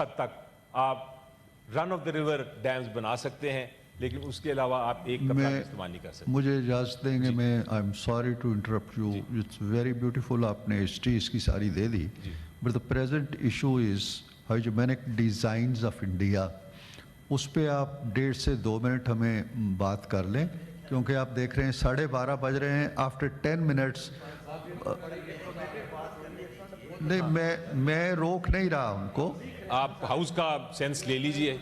حد تک آپ رن آف دا ریور ڈیمز بنا سکتے ہیں، لیکن اس کے علاوہ آپ ایک قطرہ استعمال نہیں کر سکتے۔ مجھے اجازت دیں گے، میں I am sorry to interrupt you, it's very beautiful, آپ نے ہسٹری اس کی ساری دے دی، but the present issue is hegemonic designs of India, اس پہ آپ 1.5 سے 2 منٹ ہمیں بات کر لیں، کیونکہ آپ دیکھ رہے ہیں 12:30 بج رہے ہیں، آفٹر 10 منٹس نہیں، میں روک نہیں رہا ان کو، آپ ہاؤس کا سینس لے لیجئے۔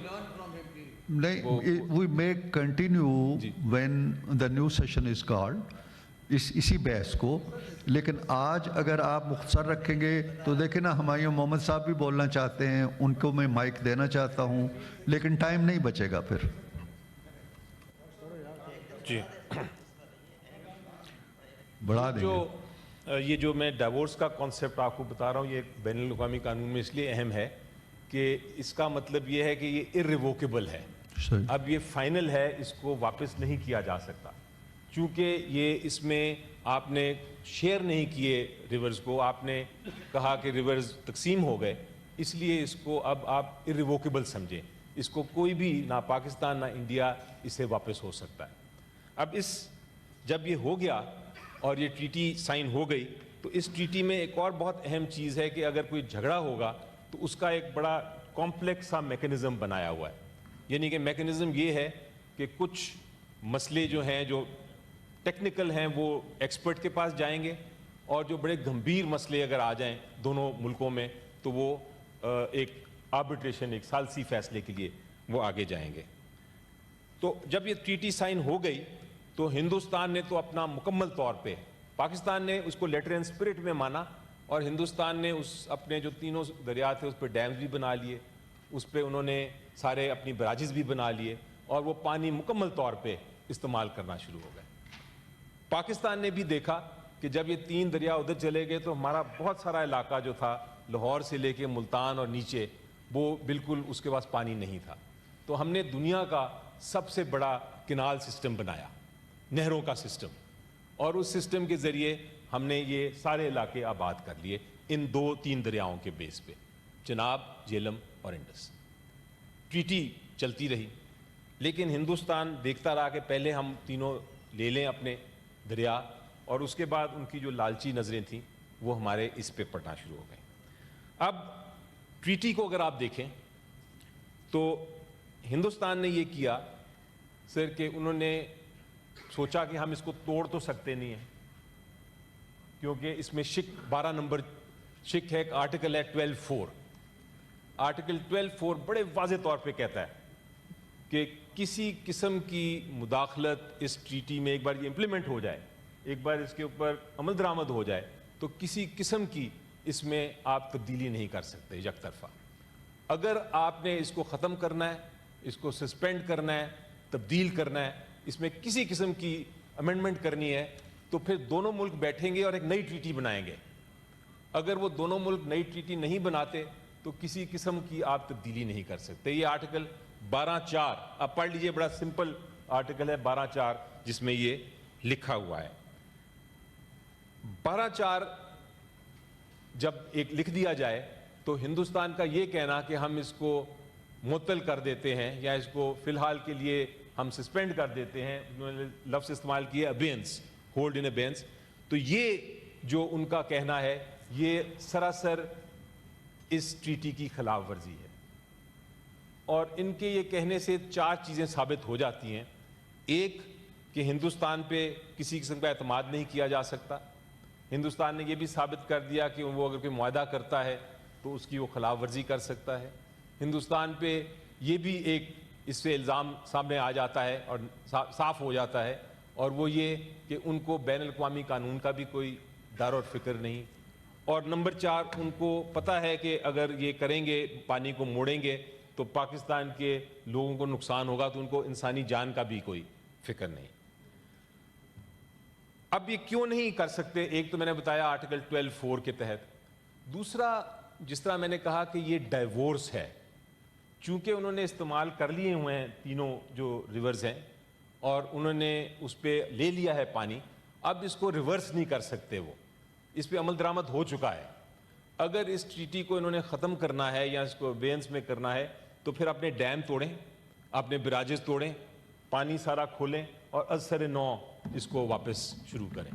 نہیں، وی may continue when the new session is called، اسی بحث کو، لیکن آج اگر آپ مختصر رکھیں گے تو دیکھیں نا، ہمایوں محمد صاحب بھی بولنا چاہتے ہیں، ان کو میں مائک دینا چاہتا ہوں، لیکن ٹائم نہیں بچے گا پھر۔ جی، بڑھا دیں گے۔ یہ جو میں ڈائیورس کا کانسیپٹ آپ کو بتا رہا ہوں، یہ بین الاقوامی قانون میں اس لیے اہم ہے کہ اس کا مطلب یہ ہے کہ یہ irrevocable ہے، اب یہ فائنل ہے، اس کو واپس نہیں کیا جا سکتا، چونکہ یہ اس میں آپ نے شیئر نہیں کیے ریورز کو، آپ نے کہا کہ ریورز تقسیم ہو گئے، اس لیے اس کو اب آپ irrevocable سمجھیں، اس کو کوئی بھی، نہ پاکستان نہ انڈیا اسے واپس ہو سکتا ہے۔ اب جب یہ ہو گیا اور یہ ٹریٹی سائن ہو گئی، تو اس ٹریٹی میں ایک اور بہت اہم چیز ہے کہ اگر کوئی جھگڑا ہوگا تو اس کا ایک بڑا کمپلیکس سا میکنزم بنایا ہوا ہے، یعنی کہ میکنزم یہ ہے کہ کچھ مسئلے جو ہیں، جو ٹیکنیکل ہیں، وہ ایکسپرٹ کے پاس جائیں گے، اور جو بڑے گمبھیر مسئلے اگر آ جائیں دونوں ملکوں میں تو وہ ایک آربیٹریشن، ایک ثالثی فیصلے کے لیے وہ آگے جائیں گے۔ تو جب یہ ٹریٹی سائن ہو گئی تو ہندوستان نے تو اپنا مکمل طور پہ، پاکستان نے اس کو لیٹر اینڈ اسپرٹ میں مانا، اور ہندوستان نے اپنے جو تینوں دریا تھے اس پہ ڈیمز بھی بنا لیے، اس پہ انہوں نے سارے اپنی براجز بھی بنا لیے، اور وہ پانی مکمل طور پہ استعمال کرنا شروع ہو گئے۔ پاکستان نے بھی دیکھا کہ جب یہ 3 دریا ادھر چلے گئے تو ہمارا بہت سارا علاقہ جو تھا، لاہور سے لے کے ملتان اور نیچے، وہ بالکل اس کے پاس پانی نہیں تھا، تو ہم نے دنیا کا سب سے بڑا کینال سسٹم بنایا، نہروں کا سسٹم، اور اس سسٹم کے ذریعے ہم نے یہ سارے علاقے آباد کر لیے ان 2-3 دریاؤں کے بیس پہ، چناب، جہلم اور انڈس۔ ٹریٹی چلتی رہی، لیکن ہندوستان دیکھتا رہا کہ پہلے ہم تینوں لے لیں اپنے دریا، اور اس کے بعد ان کی جو لالچی نظریں تھیں وہ ہمارے اس پہ پڑنا شروع ہو گئیں۔ اب ٹریٹی کو اگر آپ دیکھیں تو ہندوستان نے یہ کیا سر کہ انہوں نے سوچا کہ ہم اس کو توڑ تو سکتے نہیں ہیں، کیونکہ اس میں 12 نمبر شک ہے، ایک آرٹیکل ہے 12(4). آرٹیکل 12(4) بڑے واضح طور پہ کہتا ہے کہ کسی قسم کی مداخلت اس ٹریٹی میں، ایک بار یہ امپلیمنٹ ہو جائے، ایک بار اس کے اوپر عمل درآمد ہو جائے، تو کسی قسم کی اس میں آپ تبدیلی نہیں کر سکتے یک طرفہ۔ اگر آپ نے اس کو ختم کرنا ہے، اس کو سسپینڈ کرنا ہے، تبدیل کرنا ہے، اس میں کسی قسم کی امینڈمنٹ کرنی ہے، تو پھر دونوں ملک بیٹھیں گے اور ایک نئی ٹریٹی بنائیں گے۔ اگر وہ دونوں ملک نئی ٹریٹی نہیں بناتے تو کسی قسم کی آپ تبدیلی نہیں کر سکتے۔ یہ آرٹیکل 12(4) آپ پڑھ لیجئے، بڑا سمپل آرٹیکل ہے 12(4) جس میں یہ لکھا ہوا ہے۔ 12(4) جب ایک لکھ دیا جائے تو ہندوستان کا یہ کہنا کہ ہم اس کو معطل کر دیتے ہیں، یا اس کو فی الحال کے لیے ہم سسپینڈ کر دیتے ہیں، انہوں نے لفظ استعمال کیا ابینس، ہولڈ ان ابینس، تو یہ جو ان کا کہنا ہے یہ سراسر اس ٹریٹی کی خلاف ورزی ہے، اور ان کے یہ کہنے سے 4 چیزیں ثابت ہو جاتی ہیں۔ ایک کہ ہندوستان پہ کسی قسم کا اعتماد نہیں کیا جا سکتا، ہندوستان نے یہ بھی ثابت کر دیا کہ وہ اگر کوئی معاہدہ کرتا ہے تو اس کی وہ خلاف ورزی کر سکتا ہے۔ ہندوستان پہ یہ بھی ایک اس سے الزام سامنے آ جاتا ہے اور صاف ہو جاتا ہے، اور وہ یہ کہ ان کو بین الاقوامی قانون کا بھی کوئی دار اور فکر نہیں، اور نمبر 4 ان کو پتہ ہے کہ اگر یہ کریں گے، پانی کو موڑیں گے تو پاکستان کے لوگوں کو نقصان ہوگا، تو ان کو انسانی جان کا بھی کوئی فکر نہیں۔ اب یہ کیوں نہیں کر سکتے؟ ایک تو میں نے بتایا آرٹیکل 12(4) کے تحت، دوسرا جس طرح میں نے کہا کہ یہ ڈائیورس ہے، چونکہ انہوں نے استعمال کر لیے ہوئے ہیں تینوں جو ریورز ہیں، اور انہوں نے اس پہ لے لیا ہے پانی، اب اس کو ریورس نہیں کر سکتے، وہ اس پہ عمل درآمد ہو چکا ہے، اگر اس ٹریٹی کو انہوں نے ختم کرنا ہے یا اس کو وینس میں کرنا ہے تو پھر اپنے ڈیم توڑیں, اپنے براجز توڑیں, پانی سارا کھولیں اور از سر نو اس کو واپس شروع کریں.